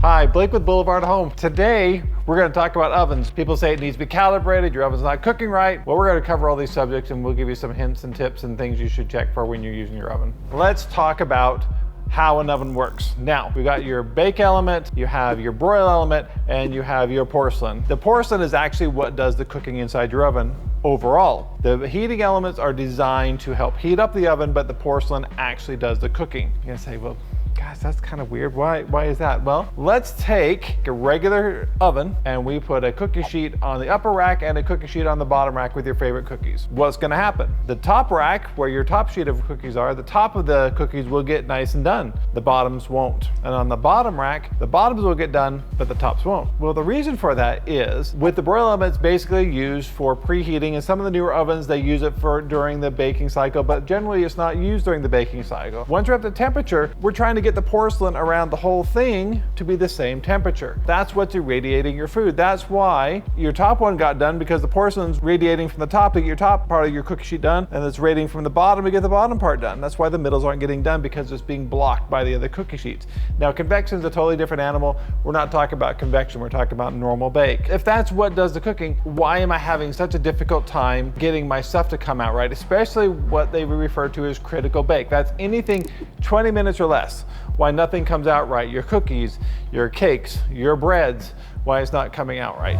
Hi, Blake with Boulevard Home. Today, we're going to talk about ovens. People say it needs to be calibrated, your oven's not cooking right. Well, we're going to cover all these subjects and we'll give you some hints and tips and things you should check for when you're using your oven. Let's talk about how an oven works. Now, we got your bake element, you have your broil element, and you have your porcelain. The porcelain is actually what does the cooking inside your oven overall. The heating elements are designed to help heat up the oven, but the porcelain actually does the cooking. You're gonna say, well, guys, that's kind of weird. Why is that? Well, let's take a regular oven and we put a cookie sheet on the upper rack and a cookie sheet on the bottom rack with your favorite cookies. What's gonna happen? The top rack, where your top sheet of cookies are, the top of the cookies will get nice and done. The bottoms won't. And on the bottom rack, the bottoms will get done, but the tops won't. Well, the reason for that is with the broil oven, it's basically used for preheating, and some of the newer ovens, they use it for during the baking cycle, but generally it's not used during the baking cycle. Once we're at the temperature, we're trying to get the porcelain around the whole thing to be the same temperature. That's what's irradiating your food. That's why your top one got done, because the porcelain's radiating from the top to get your top part of your cookie sheet done, and it's radiating from the bottom to get the bottom part done. That's why the middles aren't getting done, because it's being blocked by the other cookie sheets. Now, convection is a totally different animal. We're not talking about convection, we're talking about normal bake. If that's what does the cooking, why am I having such a difficult time getting my stuff to come out right? Especially what they refer to as critical bake. That's anything 20 minutes or less. Why nothing comes out right. Your cookies, your cakes, your breads, why it's not coming out right.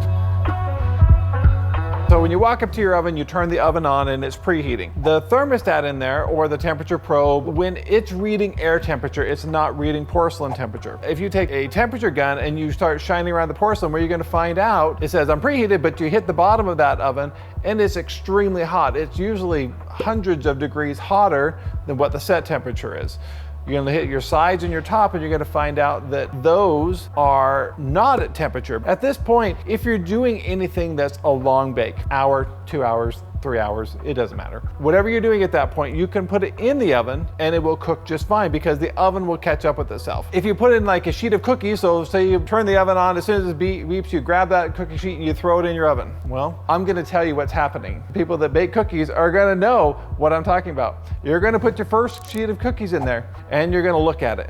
So when you walk up to your oven, you turn the oven on and it's preheating. The thermostat in there, or the temperature probe, when it's reading air temperature, it's not reading porcelain temperature. If you take a temperature gun and you start shining around the porcelain, where you're gonna find out, it says I'm preheated, but you hit the bottom of that oven and it's extremely hot. It's usually hundreds of degrees hotter than what the set temperature is. You're gonna hit your sides and your top, and you're gonna find out that those are not at temperature. At this point, if you're doing anything that's a long bake, hour, 2 hours, 3 hours, it doesn't matter. Whatever you're doing at that point, you can put it in the oven and it will cook just fine, because the oven will catch up with itself. If you put in like a sheet of cookies, so say you turn the oven on, as soon as it beeps, you grab that cookie sheet and you throw it in your oven. Well, I'm gonna tell you what's happening. People that bake cookies are gonna know what I'm talking about. You're gonna put your first sheet of cookies in there and you're gonna look at it.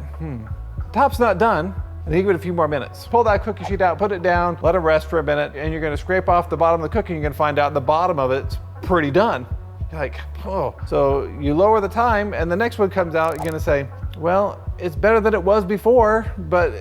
Top's not done. And give it a few more minutes. Pull that cookie sheet out, put it down, let it rest for a minute, and you're gonna scrape off the bottom of the cookie, and you're gonna find out the bottom of it's pretty done. You're like, oh. So you lower the time, and the next one comes out, you're gonna say, well, it's better than it was before, but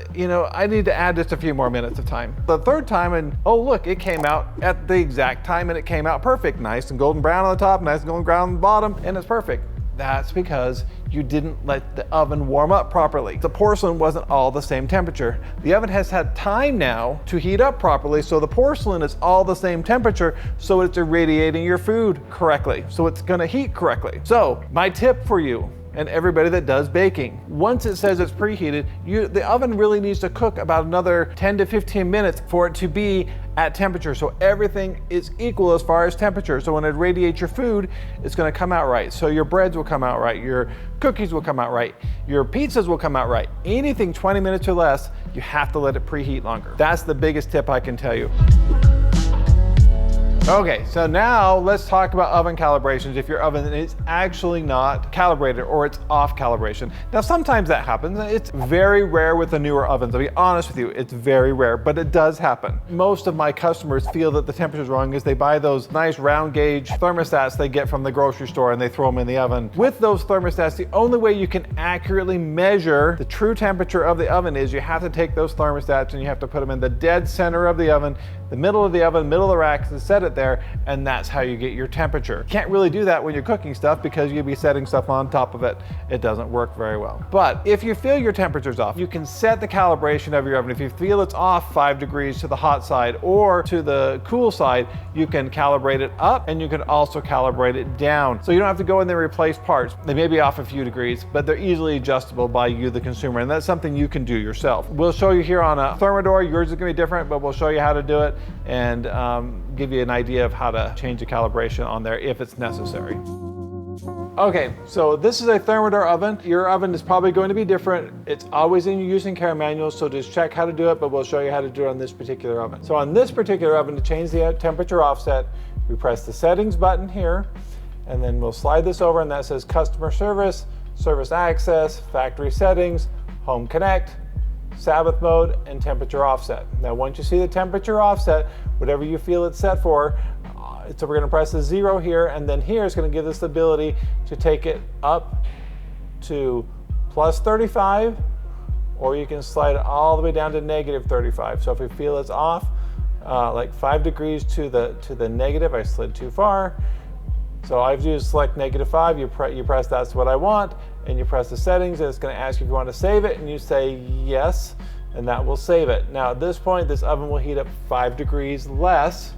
I need to add just a few more minutes of time. The third time, and oh look, it came out at the exact time and it came out perfect. Nice and golden brown on the top, nice and golden brown on the bottom, and it's perfect. That's because you didn't let the oven warm up properly. The porcelain wasn't all the same temperature. The oven has had time now to heat up properly, so the porcelain is all the same temperature, so it's irradiating your food correctly. So it's gonna heat correctly. So my tip for you and everybody that does baking, once it says it's preheated, the oven really needs to cook about another 10 to 15 minutes for it to be at temperature, so everything is equal as far as temperature. So when it radiates your food, it's gonna come out right. So your breads will come out right, your cookies will come out right, your pizzas will come out right. Anything 20 minutes or less, you have to let it preheat longer. That's the biggest tip I can tell you. Okay, so now let's talk about oven calibrations if your oven is actually not calibrated or it's off calibration. Now, sometimes that happens. It's very rare with the newer ovens. I'll be honest with you, it's very rare, but it does happen. Most of my customers feel that the temperature is wrong because they buy those nice round gauge thermostats they get from the grocery store and they throw them in the oven. With those thermostats, the only way you can accurately measure the true temperature of the oven is you have to take those thermostats and you have to put them in the dead center of the oven, the middle of the oven, middle of the rack, and set it there, and that's how you get your temperature. Can't really do that when you're cooking stuff because you'll be setting stuff on top of it. It doesn't work very well. But if you feel your temperature's off, you can set the calibration of your oven. If you feel it's off 5 degrees to the hot side or to the cool side, you can calibrate it up and you can also calibrate it down. So you don't have to go in there and replace parts. They may be off a few degrees, but they're easily adjustable by you, the consumer, and that's something you can do yourself. We'll show you here on a Thermador. Yours is gonna be different, but we'll show you how to do it and give you an idea of how to change the calibration on there if it's necessary. Okay, so this is a Thermador oven. Your oven is probably going to be different. It's always in your use and care manual, so just check how to do it, but we'll show you how to do it on this particular oven. So on this particular oven, to change the temperature offset, we press the settings button here, and then we'll slide this over, and that says customer service, service access, factory settings, home connect, Sabbath mode, and temperature offset. Now once you see the temperature offset, whatever you feel it's set for, so we're going to press the 0 here, and then here is going to give us the ability to take it up to plus 35, or you can slide it all the way down to negative 35. So if we feel it's off, like 5 degrees to the negative, I slid too far. So all I have to do is select -5, you press that's what I want, and you press the settings, and it's going to ask you if you want to save it, and you say yes, and that will save it. Now at this point, this oven will heat up 5 degrees less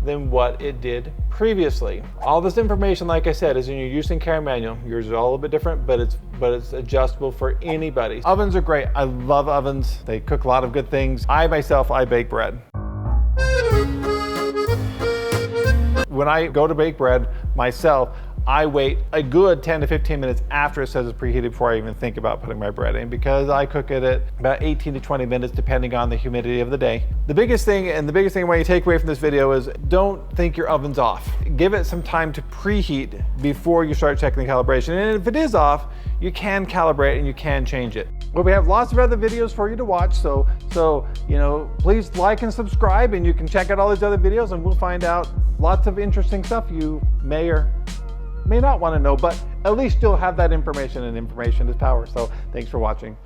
than what it did previously. All this information, like I said, is in your use and carry manual. Yours is all a little bit different, but it's adjustable for anybody. Ovens are great. I love ovens. They cook a lot of good things. I bake bread. When I go to bake bread myself, I wait a good 10 to 15 minutes after it says it's preheated before I even think about putting my bread in, because I cook it at about 18 to 20 minutes depending on the humidity of the day. The biggest thing I want you to take away from this video is don't think your oven's off. Give it some time to preheat before you start checking the calibration. And if it is off, you can calibrate and you can change it. Well, we have lots of other videos for you to watch, so you know, please like and subscribe, and you can check out all these other videos, and we'll find out lots of interesting stuff you may or may not want to know, but at least you'll have that information, and information is power. So thanks for watching.